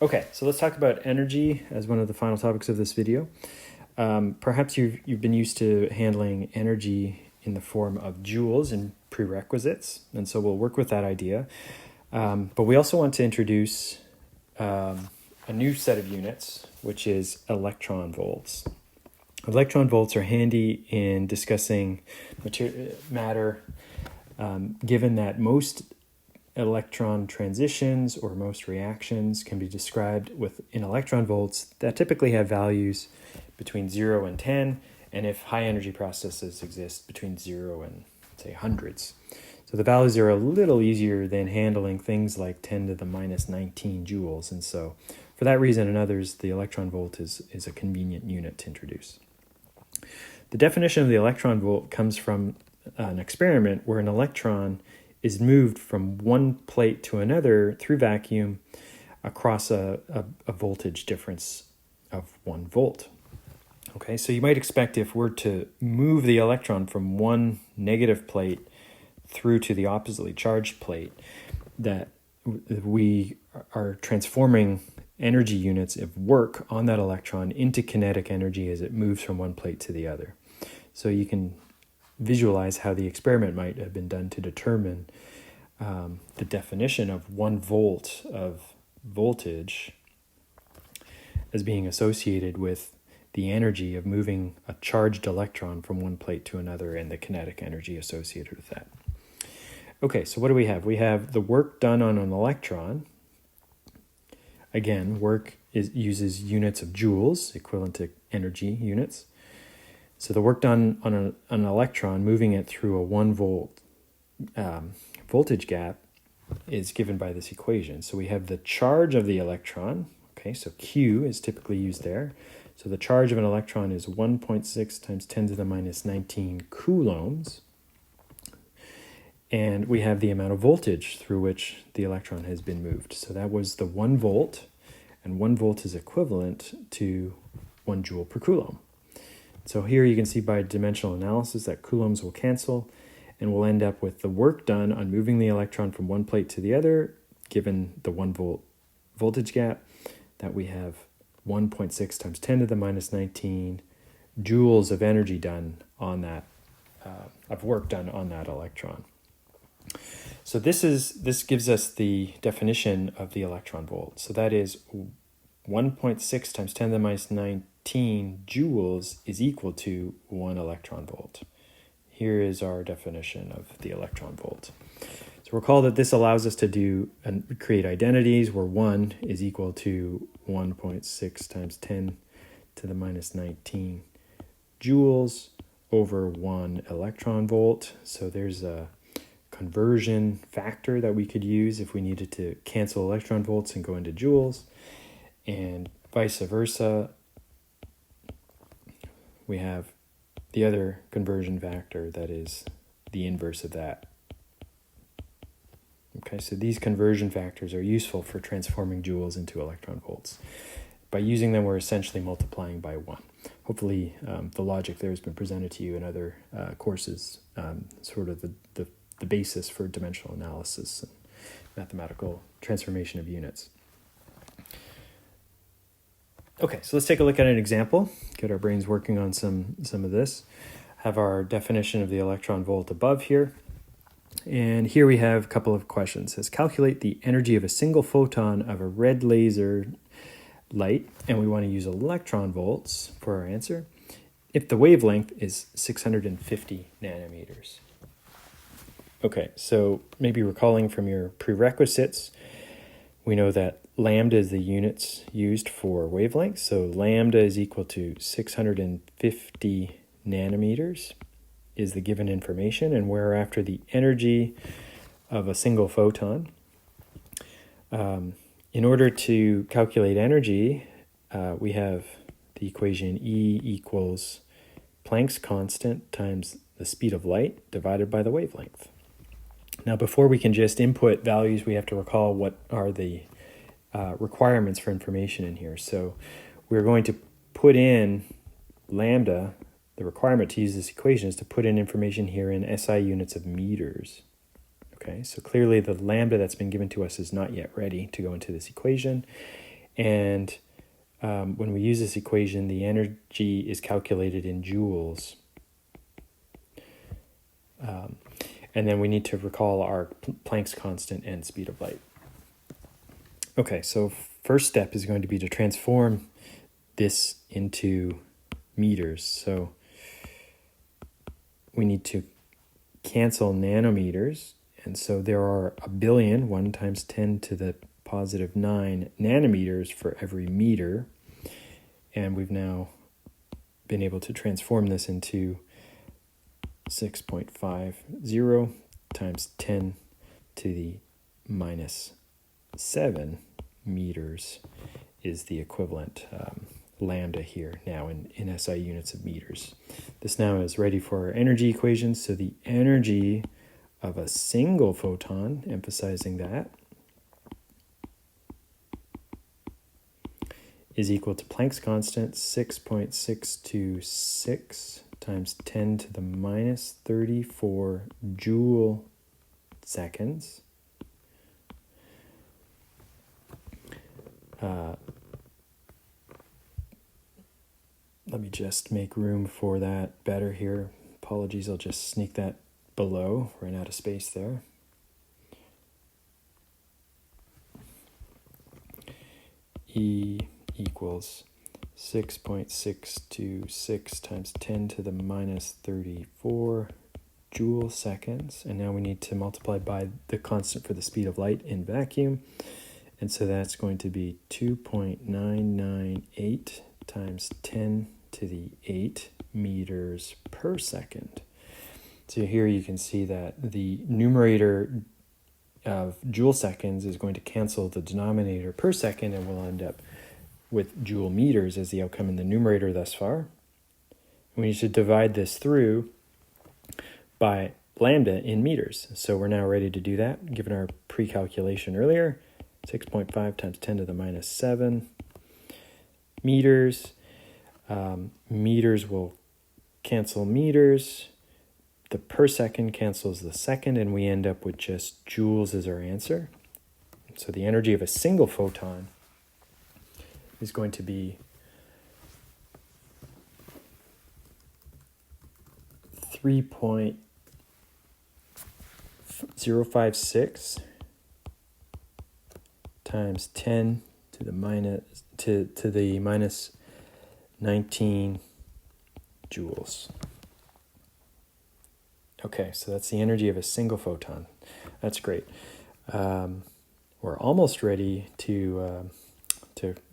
Okay, so let's talk about energy as one of the final topics of this video. Perhaps you've been used to handling energy in the form of joules and prerequisites, and so we'll work with that idea. But we also want to introduce a new set of units, which is electron volts. Electron volts are handy in discussing matter, given that most electron transitions or most reactions can be described in electron volts that typically have values between 0 and 10, and if high energy processes exist, between 0 and, say, hundreds. So the values are a little easier than handling things like 10 to the minus 19 joules, and so for that reason and others, the electron volt is a convenient unit to introduce. The definition of the electron volt comes from an experiment where an electron is moved from one plate to another through vacuum across a voltage difference of 1 volt. Okay, so you might expect if we're to move the electron from one negative plate through to the oppositely charged plate, that we are transforming energy units of work on that electron into kinetic energy as it moves from one plate to the other. So you can visualize how the experiment might have been done to determine the definition of 1 volt of voltage as being associated with the energy of moving a charged electron from one plate to another and the kinetic energy associated with that. Okay, so what do we have? We have the work done on an electron. Again, work uses units of joules, equivalent to energy units. So the work done on an electron, moving it through a 1 volt voltage gap, is given by this equation. So we have the charge of the electron. Okay, so Q is typically used there. So the charge of an electron is 1.6 times 10 to the minus 19 coulombs. And we have the amount of voltage through which the electron has been moved. So that was the 1 volt, and 1 volt is equivalent to 1 joule per coulomb. So here you can see by dimensional analysis that coulombs will cancel, and we'll end up with the work done on moving the electron from one plate to the other, given the 1 volt voltage gap, that we have 1.6 times 10 to the minus 19 joules of energy done on that, of work done on that electron. So this gives us the definition of the electron volt. So that is 1.6 times 10 to the minus 19 joules is equal to 1 electron volt. Here is our definition of the electron volt. So recall that this allows us to do and create identities where 1 is equal to 1.6 times 10 to the minus 19 joules over 1 electron volt. So there's a conversion factor that we could use if we needed to cancel electron volts and go into joules, and vice versa. We have the other conversion factor that is the inverse of that. Okay, so these conversion factors are useful for transforming joules into electron volts. By using them, we're essentially multiplying by 1. Hopefully, the logic there has been presented to you in other courses, sort of the basis for dimensional analysis and mathematical transformation of units. Okay, so let's take a look at an example, get our brains working on some of this. Have our definition of the electron volt above here. And here we have a couple of questions. It says, calculate the energy of a single photon of a red laser light, and we want to use electron volts for our answer, if the wavelength is 650 nanometers. Okay, so maybe recalling from your prerequisites, we know that lambda is the units used for wavelength. So lambda is equal to 650 nanometers is the given information, and we're after the energy of a single photon. In order to calculate energy, we have the equation E equals Planck's constant times the speed of light divided by the wavelength. Now, before we can just input values, we have to recall what are the requirements for information in here. So we're going to put in lambda. The requirement to use this equation is to put in information here in SI units of meters. Okay, so clearly the lambda that's been given to us is not yet ready to go into this equation. And when we use this equation, the energy is calculated in joules. And then we need to recall our Planck's constant and speed of light. Okay, so first step is going to be to transform this into meters. So we need to cancel nanometers. And so there are 1 billion, 1 times 10 to the positive 9 nanometers for every meter. And we've now been able to transform this into 6.50 times 10 to the minus 7 meters is the equivalent lambda here now in SI units of meters. This now is ready for our energy equations. So the energy of a single photon, emphasizing that, is equal to Planck's constant 6.626 times 10 to the minus 34 joule seconds. Let me just make room for that better here. Apologies, I'll just sneak that below. Ran out of space there. E equals 6.626 times 10 to the minus 34 joule seconds. And now we need to multiply by the constant for the speed of light in vacuum. And so that's going to be 2.998 times 10 to the 8 meters per second. So here you can see that the numerator of joule seconds is going to cancel the denominator per second, and we'll end up with joule meters as the outcome in the numerator thus far. We need to divide this through by lambda in meters. So we're now ready to do that, given our pre-calculation earlier. 6.5 times 10 to the minus 7 meters. Meters will cancel meters. The per second cancels the second, and we end up with just joules as our answer. So the energy of a single photon is going to be 3.056 times 10 to the minus 19 joules. Okay, so that's the energy of a single photon. That's great. We're almost ready to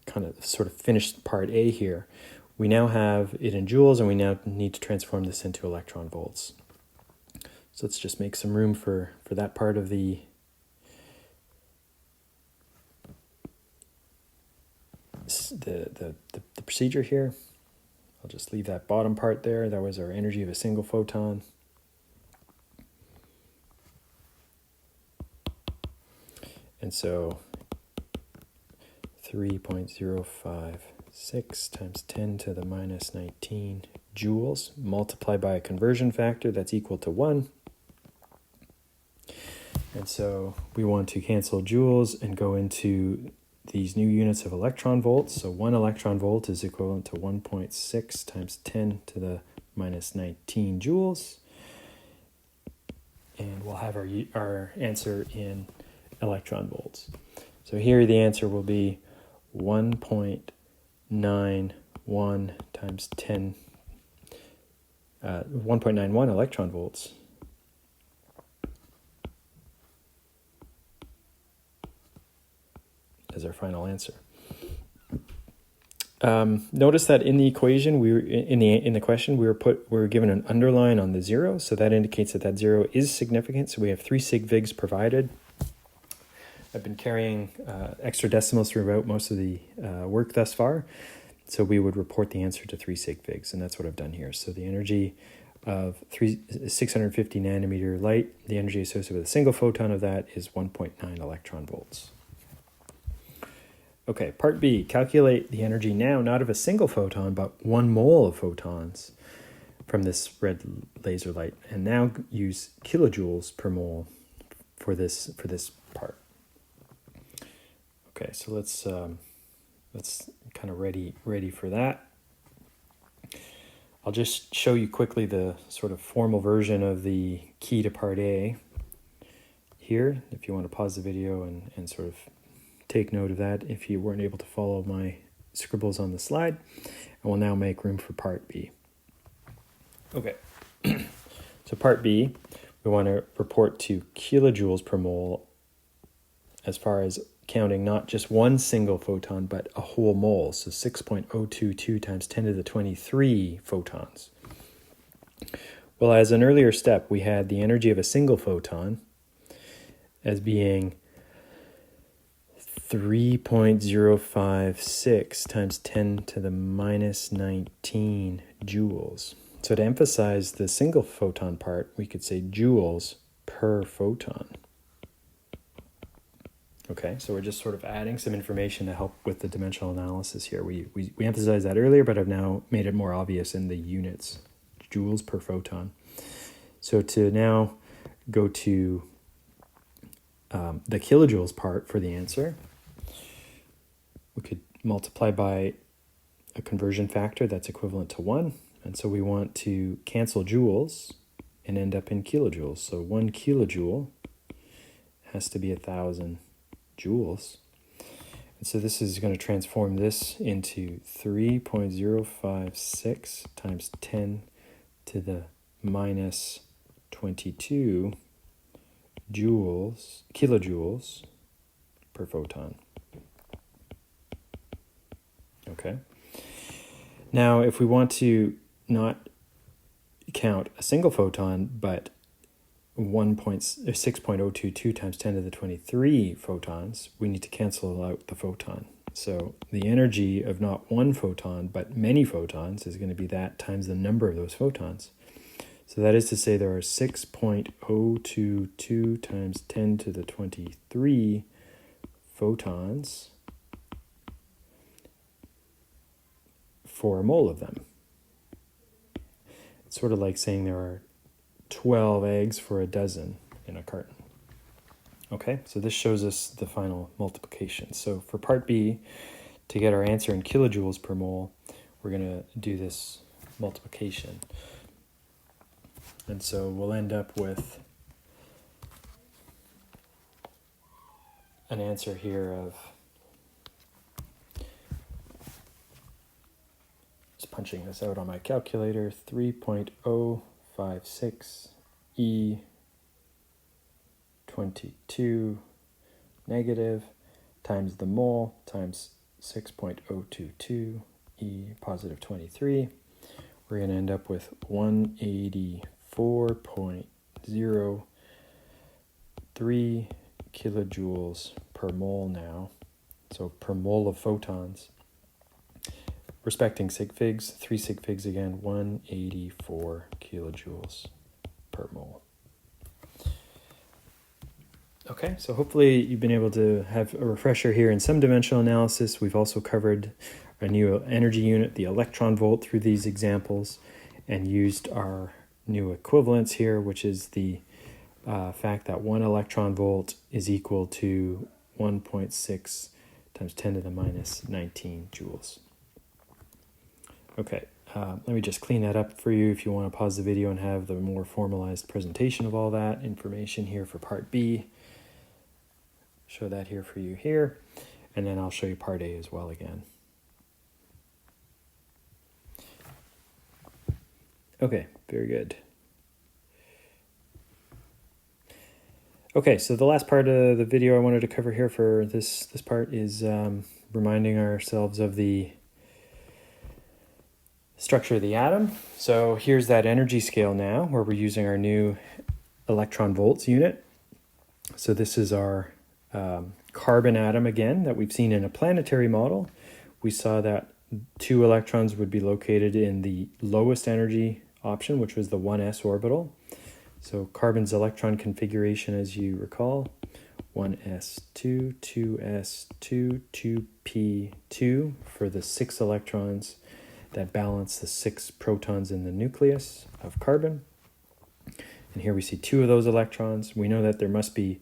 kind of sort of finish part A here. We now have it in joules, and we now need to transform this into electron volts. So let's just make some room for that part of the procedure here. I'll just leave that bottom part there. That was our energy of a single photon. And so 3.056 times 10 to the minus 19 joules multiplied by a conversion factor that's equal to 1. And so we want to cancel joules and go into these new units of electron volts. So 1 electron volt is equivalent to 1.6 times 10 to the minus 19 joules. And we'll have our answer in electron volts. So here the answer will be 1.91 times 10, 1.91 electron volts. As our final answer. Notice that in the equation, in the question, we were given an underline on the 0, so that indicates that 0 is significant. So we have 3 sig figs provided. I've been carrying extra decimals throughout most of the work thus far, so we would report the answer to 3 sig figs, and that's what I've done here. So the energy of 650 nanometer light, the energy associated with a single photon of that is 1.9 electron volts. Okay, part B, calculate the energy now not of a single photon, but 1 mole of photons from this red laser light, and now use kilojoules per mole for this part. Okay, so let's that's kind of ready for that. I'll just show you quickly the sort of formal version of the key to part A here, if you want to pause the video and sort of take note of that if you weren't able to follow my scribbles on the slide. And we'll now make room for part B. Okay, so part B, we want to report to kilojoules per mole as far as counting not just one single photon, but a whole mole, so 6.022 times 10 to the 23 photons. Well, as an earlier step, we had the energy of a single photon as being 3.056 times 10 to the minus 19 joules. So to emphasize the single photon part, we could say joules per photon. Okay, so we're just sort of adding some information to help with the dimensional analysis here. We emphasized that earlier, but I've now made it more obvious in the units, joules per photon. So to now go to the kilojoules part for the answer, we could multiply by a conversion factor that's equivalent to 1. And so we want to cancel joules and end up in kilojoules. So 1 kilojoule has to be 1,000 joules. And so this is going to transform this into 3.056 times 10 to the minus 22 kilojoules per photon. Okay. Now, if we want to not count a single photon, but 6.022 times 10 to the 23 photons, we need to cancel out the photon. So the energy of not one photon, but many photons is going to be that times the number of those photons. So that is to say there are 6.022 times 10 to the 23 photons for a mole of them. It's sort of like saying there are 12 eggs for a dozen in a carton. Okay, so this shows us the final multiplication. So for part B, to get our answer in kilojoules per mole, we're going to do this multiplication. And so we'll end up with an answer here of, just punching this out on my calculator, 3.056 E22 negative times the mole times 6.022 E positive 23. We're going to end up with 184.03 kilojoules per mole now. So per mole of photons. Respecting sig figs, 3 sig figs again, 184 kilojoules per mole. Okay, so hopefully you've been able to have a refresher here in some dimensional analysis. We've also covered a new energy unit, the electron volt, through these examples, and used our new equivalence here, which is the fact that 1 electron volt is equal to 1.6 times 10 to the minus 19 joules. Okay, let me just clean that up for you if you want to pause the video and have the more formalized presentation of all that information here for part B. Show that here for you here, and then I'll show you part A as well again. Okay, very good. Okay, so the last part of the video I wanted to cover here for this part is reminding ourselves of the structure of the atom. So here's that energy scale now where we're using our new electron volts unit. So this is our carbon atom again that we've seen in a planetary model. We saw that 2 electrons would be located in the lowest energy option, which was the 1s orbital. So carbon's electron configuration, as you recall, 1s2, 2s2, 2p2 for the 6 electrons that balance the 6 protons in the nucleus of carbon. And here we see 2 of those electrons. We know that there must be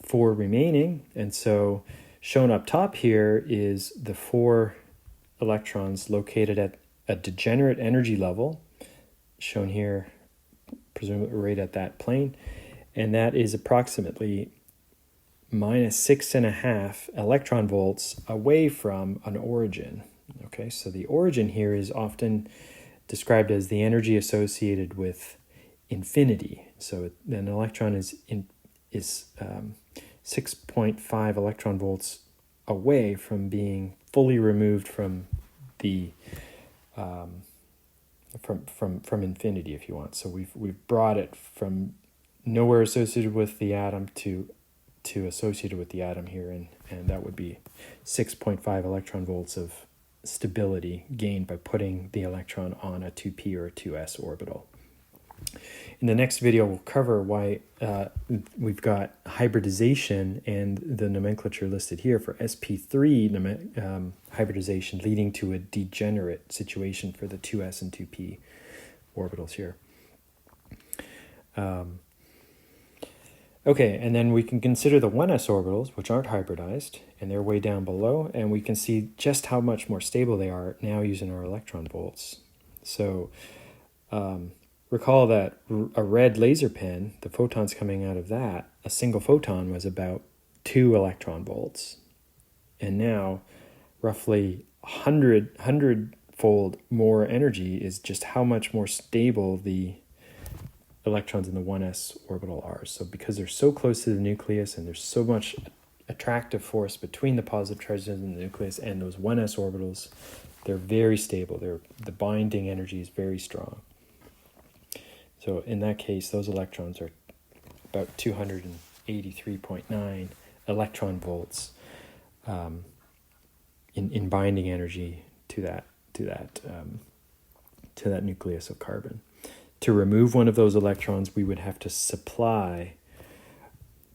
4 remaining, and so Shown up top here is the 4 electrons located at a degenerate energy level, shown here presumably right at that plane, and that is approximately -6.5 electron volts away from an origin. Okay, so the origin here is often described as the energy associated with infinity. So an electron is 6.5 electron volts away from being fully removed from the from infinity, if you want. So we've brought it from nowhere associated with the atom to associated with the atom here, and that would be 6.5 electron volts of stability gained by putting the electron on a 2p or a 2s orbital. In the next video, we'll cover why we've got hybridization and the nomenclature listed here for sp3 hybridization leading to a degenerate situation for the 2s and 2p orbitals here. Okay, and then we can consider the 1s orbitals, which aren't hybridized, and they're way down below, and we can see just how much more stable they are now using our electron volts. So recall that a red laser pen, the photons coming out of that, a single photon was about 2 electron volts. And now roughly 100-fold more energy is just how much more stable the electrons in the 1s orbital are. So because they're so close to the nucleus and there's so much attractive force between the positive charges in the nucleus and those 1s orbitals, they're very stable. The binding energy is very strong. So in that case, those electrons are about 283.9 electron volts in binding energy to that nucleus of carbon. To remove one of those electrons, we would have to supply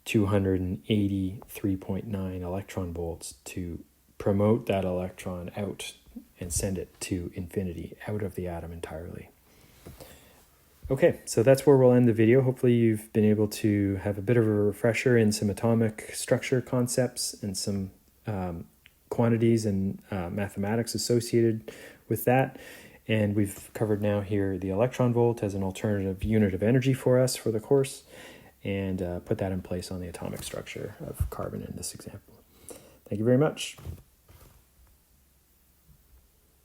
283.9 electron volts to promote that electron out and send it to infinity, out of the atom entirely. Okay, so that's where we'll end the video. Hopefully you've been able to have a bit of a refresher in some atomic structure concepts and some quantities and mathematics associated with that. And we've covered now here the electron volt as an alternative unit of energy for us for the course, and put that in place on the atomic structure of carbon in this example. Thank you very much.